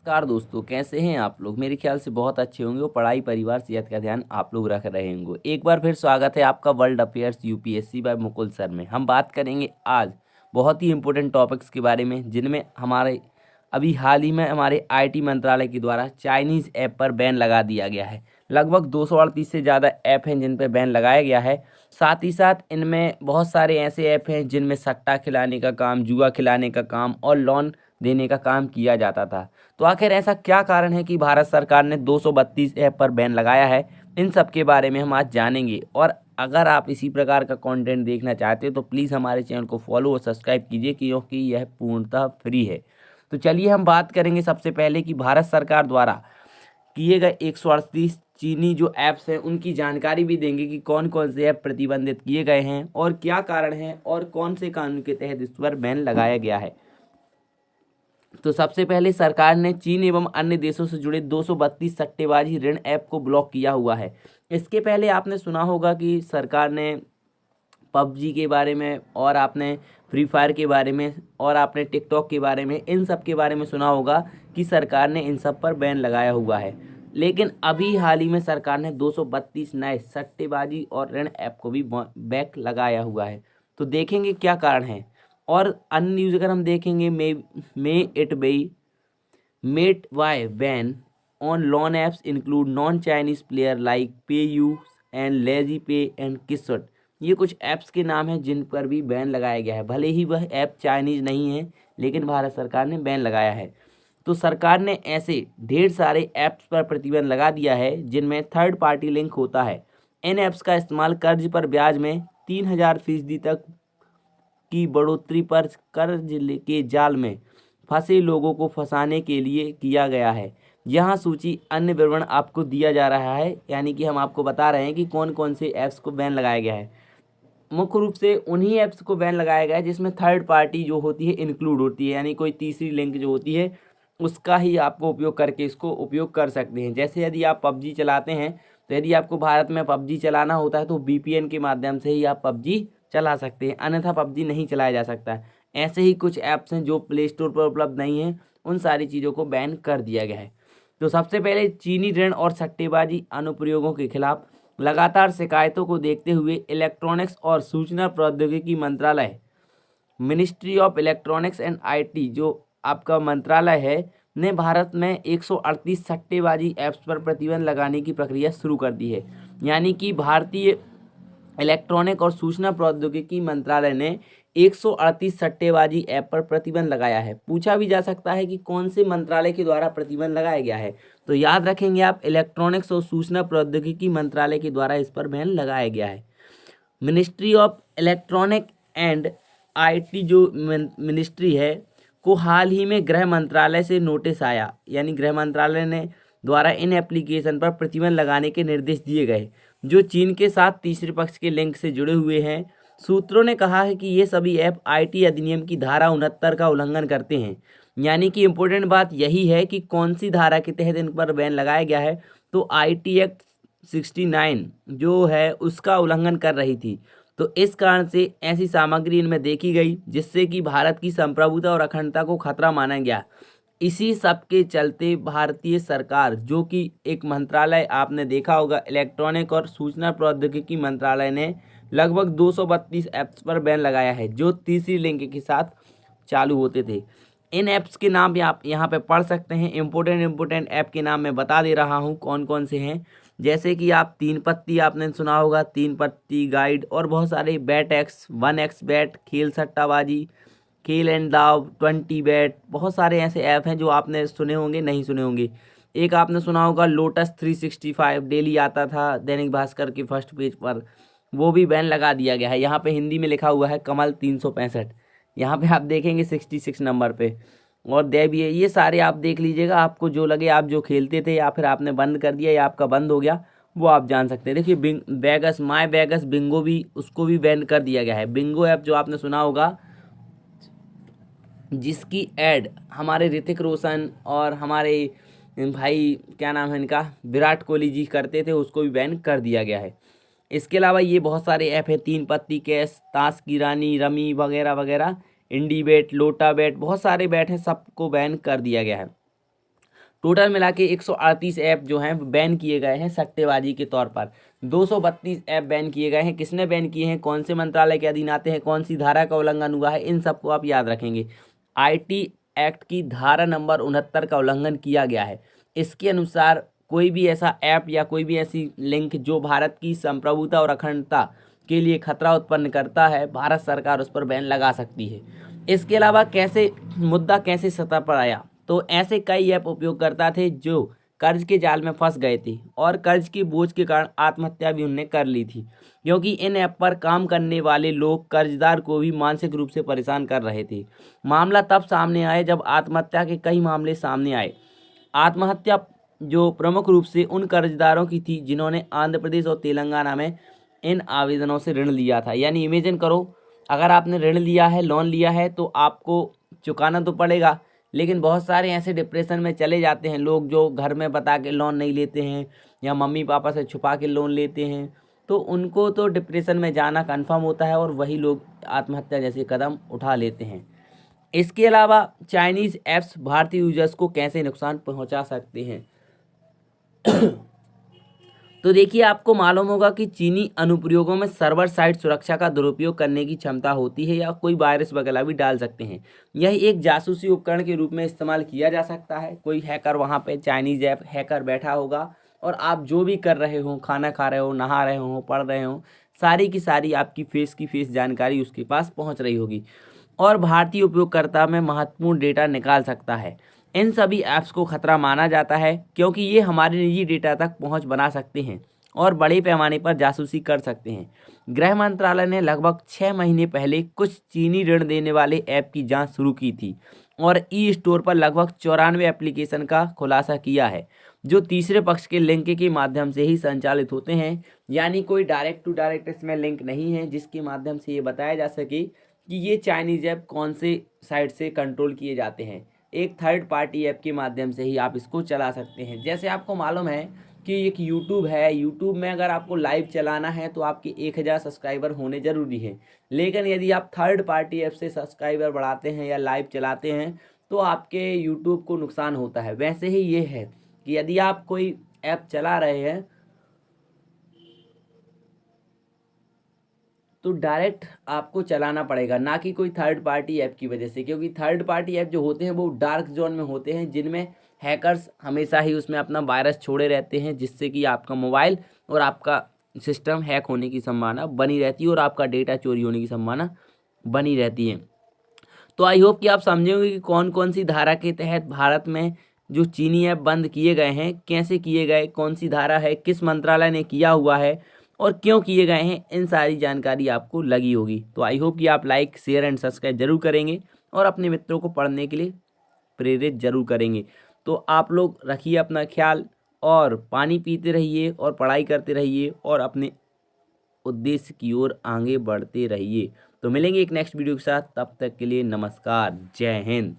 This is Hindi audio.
नमस्कार दोस्तों, कैसे हैं आप लोग। मेरे ख्याल से बहुत अच्छे होंगे और पढ़ाई परिवार सेहत का ध्यान आप लोग रख रहे होंगे। एक बार फिर स्वागत है आपका world affairs UPSC by Mukul sir में। हम बात करेंगे आज बहुत ही इंपॉर्टेंट टॉपिक्स के बारे में, जिनमें हमारे अभी हाल ही में हमारे आईटी मंत्रालय के द्वारा चाइनीज़ ऐप पर बैन लगा दिया गया है। लगभग 238 से ज़्यादा ऐप हैं जिन पर बैन लगाया गया है। साथ ही साथ इनमें बहुत सारे ऐसे ऐप हैं जिनमें सट्टा खिलाने का काम, जुआ खिलाने का काम और लोन देने का काम किया जाता था। तो आखिर ऐसा क्या कारण है कि भारत सरकार ने 232 ऐप पर बैन लगाया है, इन सब के बारे में हम आज जानेंगे। और अगर आप इसी प्रकार का कंटेंट देखना चाहते हो तो प्लीज़ हमारे चैनल को फॉलो और सब्सक्राइब कीजिए, क्योंकि यह पूर्णतः फ्री है। तो चलिए हम बात करेंगे सबसे पहले कि भारत सरकार द्वारा किए गए 138 चीनी जो ऐप्स हैं उनकी जानकारी भी देंगे कि कौन कौन से ऐप प्रतिबंधित किए गए हैं और क्या कारण है और कौन से कानून के तहत इस पर बैन लगाया गया है। तो सबसे पहले सरकार ने चीन एवं अन्य देशों से जुड़े 232 सट्टेबाजी ऋण ऐप को ब्लॉक किया हुआ है। इसके पहले आपने सुना होगा कि सरकार ने पबजी के बारे में और आपने फ्री फायर के बारे में और आपने टिकटॉक के बारे में, इन सब के बारे में सुना होगा कि सरकार ने इन सब पर बैन लगाया हुआ है। लेकिन अभी हाल ही में सरकार ने 232 नए सट्टेबाजी और ऋण ऐप को भी बैक लगाया हुआ है। तो देखेंगे क्या कारण है। और अन्य न्यूज़ अगर हम देखेंगे, may it be met by ban on loan apps include non Chinese player like PayU and LazyPay and Kissht. ये कुछ ऐप्स के नाम हैं जिन पर भी बैन लगाया गया है। भले ही वह ऐप चाइनीज नहीं है, लेकिन भारत सरकार ने बैन लगाया है। तो सरकार ने ऐसे ढेर सारे ऐप्स पर प्रतिबंध लगा दिया है जिनमें थर्ड पार्टी लिंक होता है। इन ऐप्स का इस्तेमाल कर्ज पर ब्याज में 3000% तक की बढ़ोतरी पर कर्ज के जाल में फंसे लोगों को फंसाने के लिए किया गया है। यहाँ सूची अन्य विवरण आपको दिया जा रहा है, यानी कि हम आपको बता रहे हैं कि कौन कौन से ऐप्स को बैन लगाया गया है। मुख्य रूप से उन्हीं ऐप्स को बैन लगाया गया है जिसमें थर्ड पार्टी जो होती है इंक्लूड होती है, यानी कोई तीसरी लिंक जो होती है उसका ही आपको उपयोग करके इसको उपयोग कर सकते हैं। जैसे यदि आप पबजी चलाते हैं, तो यदि आपको भारत में पबजी चलाना होता है तो वीपीएन के माध्यम से ही आप पबजी चला सकते हैं, अन्यथा पबजी नहीं चलाया जा सकता। ऐसे ही कुछ ऐप्स हैं जो प्ले स्टोर पर उपलब्ध नहीं हैं, उन सारी चीज़ों को बैन कर दिया गया है। तो सबसे पहले चीनी ऋण और सट्टेबाजी अनुप्रयोगों के खिलाफ लगातार शिकायतों को देखते हुए इलेक्ट्रॉनिक्स और सूचना प्रौद्योगिकी मंत्रालय, ministry of electronics and IT जो आपका मंत्रालय है, ने भारत में 138 सट्टेबाजी ऐप्स पर प्रतिबंध लगाने की प्रक्रिया शुरू कर दी है। यानी कि भारतीय इलेक्ट्रॉनिक और सूचना प्रौद्योगिकी मंत्रालय ने 138 सट्टेबाजी ऐप पर प्रतिबंध लगाया है। पूछा भी जा सकता है कि कौन से मंत्रालय के द्वारा प्रतिबंध लगाया गया है, तो याद रखेंगे आप, इलेक्ट्रॉनिक्स और सूचना प्रौद्योगिकी मंत्रालय के द्वारा इस पर बैन लगाया गया है। Ministry of electronic and IT जो मिनिस्ट्री है को हाल ही में गृह मंत्रालय से नोटिस आया, यानी गृह मंत्रालय ने द्वारा इन एप्लीकेशन पर प्रतिबंध लगाने के निर्देश दिए गए जो चीन के साथ तीसरे पक्ष के लिंक से जुड़े हुए हैं। सूत्रों ने कहा है कि ये सभी ऐप आईटी अधिनियम की धारा 69 का उल्लंघन करते हैं। यानी कि इम्पोर्टेंट बात यही है कि कौन सी धारा के तहत इन पर बैन लगाया गया है, तो आईटी एक्ट 69 जो है उसका उल्लंघन कर रही थी। तो इस कारण से ऐसी सामग्री इनमें देखी गई जिससे कि भारत की संप्रभुता और अखंडता को खतरा माना गया। इसी सब के चलते भारतीय सरकार, जो कि एक मंत्रालय आपने देखा होगा, इलेक्ट्रॉनिक और सूचना प्रौद्योगिकी मंत्रालय ने लगभग 232 ऐप्स पर बैन लगाया है जो तीसरी लिंक के साथ चालू होते थे। इन ऐप्स के नाम आप यहाँ पे पढ़ सकते हैं। इम्पोर्टेंट ऐप के नाम मैं बता दे रहा हूँ कौन कौन से हैं। जैसे कि आप तीन पत्ती आपने सुना होगा, तीन पत्ती गाइड, और बहुत सारे बैट एक्स, 1x बैट, खेल सट्टाबाजी, खेल एंड दाव, 20 बैट, बहुत सारे ऐसे ऐप हैं जो आपने सुने होंगे, नहीं सुने होंगे। एक आपने सुना होगा लोटस 365, डेली आता था दैनिक भास्कर के फर्स्ट पेज पर, वो भी बैन लगा दिया गया है। यहाँ पे हिंदी में लिखा हुआ है कमल 365, यहाँ पे आप देखेंगे 66 नंबर पे। और देविए, ये सारे आप देख लीजिएगा, आपको जो लगे, आप जो खेलते थे या फिर आपने बंद कर दिया या आपका बंद हो गया, वो आप जान सकते हैं। देखिए वेगस, माई वेगस बिंगो भी, उसको भी बैन कर दिया गया है। बिंगो ऐप जो आपने सुना होगा, जिसकी ऐड हमारे ऋतिक रोशन और हमारे भाई क्या नाम है इनका, विराट कोहली जी करते थे, उसको भी बैन कर दिया गया है। इसके अलावा ये बहुत सारे ऐप हैं, तीन पत्ती कैश, ताश की रानी, रमी वगैरह वगैरह, इंडी बैट, लोटा बैट, बहुत सारे बैट हैं, सबको बैन कर दिया गया है। टोटल मिला के 138 ऐप जो हैं बैन किए गए हैं सट्टेबाजी के तौर पर। 232 ऐप बैन किए गए हैं। किसने बैन किए हैं, कौन से मंत्रालय के अधीन आते हैं, कौन सी धारा का उल्लंघन हुआ है, इन सबको आप याद रखेंगे। IT एक्ट की धारा नंबर 69 का उल्लंघन किया गया है। इसके अनुसार कोई भी ऐसा ऐप या कोई भी ऐसी लिंक जो भारत की संप्रभुता और अखंडता के लिए खतरा उत्पन्न करता है, भारत सरकार उस पर बैन लगा सकती है। इसके अलावा मुद्दा कैसे सतह पर आया, तो ऐसे कई ऐप उपयोगकर्ता थे जो कर्ज के जाल में फंस गए थे और कर्ज के बोझ के कारण आत्महत्या भी उनने कर ली थी, क्योंकि इन ऐप पर काम करने वाले लोग कर्जदार को भी मानसिक रूप से परेशान कर रहे थे। मामला तब सामने आया जब आत्महत्या के कई मामले सामने आए। आत्महत्या जो प्रमुख रूप से उन कर्जदारों की थी जिन्होंने आंध्र प्रदेश और तेलंगाना में इन आवेदनों से ऋण लिया था। यानी इमेजिन करो, अगर आपने ऋण लिया है, लोन लिया है, तो आपको चुकाना तो पड़ेगा, लेकिन बहुत सारे ऐसे डिप्रेशन में चले जाते हैं लोग जो घर में बता के लोन नहीं लेते हैं या मम्मी पापा से छुपा के लोन लेते हैं, तो उनको तो डिप्रेशन में जाना कन्फर्म होता है और वही लोग आत्महत्या जैसे कदम उठा लेते हैं। इसके अलावा चाइनीज़ ऐप्स भारतीय यूजर्स को कैसे नुकसान पहुंचा सकते हैं तो देखिए, आपको मालूम होगा कि चीनी अनुप्रयोगों में सर्वर साइड सुरक्षा का दुरुपयोग करने की क्षमता होती है या कोई वायरस वगैरह भी डाल सकते हैं। यह एक जासूसी उपकरण के रूप में इस्तेमाल किया जा सकता है। कोई हैकर वहां पे चाइनीज़ ऐप हैकर बैठा होगा और आप जो भी कर रहे हो, खाना खा रहे हो, नहा रहे हो, पढ़ रहे हो, सारी की सारी आपकी फेस जानकारी उसके पास पहुँच रही होगी और भारतीय उपयोगकर्ता में महत्वपूर्ण डेटा निकाल सकता है। इन सभी ऐप्स को खतरा माना जाता है क्योंकि ये हमारे निजी डेटा तक पहुंच बना सकते हैं और बड़े पैमाने पर जासूसी कर सकते हैं। गृह मंत्रालय ने लगभग 6 महीने पहले कुछ चीनी ऋण देने वाले ऐप की जांच शुरू की थी और ई-स्टोर पर लगभग 94 एप्लीकेशन का खुलासा किया है जो तीसरे पक्ष के लिंक के माध्यम से ही संचालित होते हैं। यानी कोई डायरेक्ट टू डायरेक्ट इसमें लिंक नहीं है जिसके माध्यम से ये बताया जा सके कि ये चाइनीज़ ऐप कौन से साइट से कंट्रोल किए जाते हैं। एक थर्ड पार्टी ऐप के माध्यम से ही आप इसको चला सकते हैं। जैसे आपको मालूम है कि एक यूट्यूब है, यूट्यूब में अगर आपको लाइव चलाना है तो आपके 1000 सब्सक्राइबर होने ज़रूरी है, लेकिन यदि आप थर्ड पार्टी ऐप से सब्सक्राइबर बढ़ाते हैं या लाइव चलाते हैं तो आपके यूट्यूब को नुकसान होता है। वैसे ही ये है कि यदि आप कोई ऐप चला रहे हैं तो डायरेक्ट आपको चलाना पड़ेगा, ना कि कोई थर्ड पार्टी ऐप की वजह से, क्योंकि थर्ड पार्टी ऐप जो होते हैं वो डार्क जोन में होते हैं जिनमें हैकर्स हमेशा ही उसमें अपना वायरस छोड़े रहते हैं जिससे कि आपका मोबाइल और आपका सिस्टम हैक होने की संभावना बनी रहती है और आपका डेटा चोरी होने की संभावना बनी रहती है। तो आई होप कि आप समझेंगे कि कौन कौन सी धारा के तहत भारत में जो चीनी ऐप बंद किए गए हैं, कैसे किए गए, कौन सी धारा है, किस मंत्रालय ने किया हुआ है और क्यों किए गए हैं, इन सारी जानकारी आपको लगी होगी। तो आई होप कि आप लाइक, शेयर एंड सब्सक्राइब जरूर करेंगे और अपने मित्रों को पढ़ने के लिए प्रेरित जरूर करेंगे। तो आप लोग रखिए अपना ख्याल और पानी पीते रहिए और पढ़ाई करते रहिए और अपने उद्देश्य की ओर आगे बढ़ते रहिए। तो मिलेंगे एक नेक्स्ट वीडियो के साथ, तब तक के लिए नमस्कार, जय हिंद।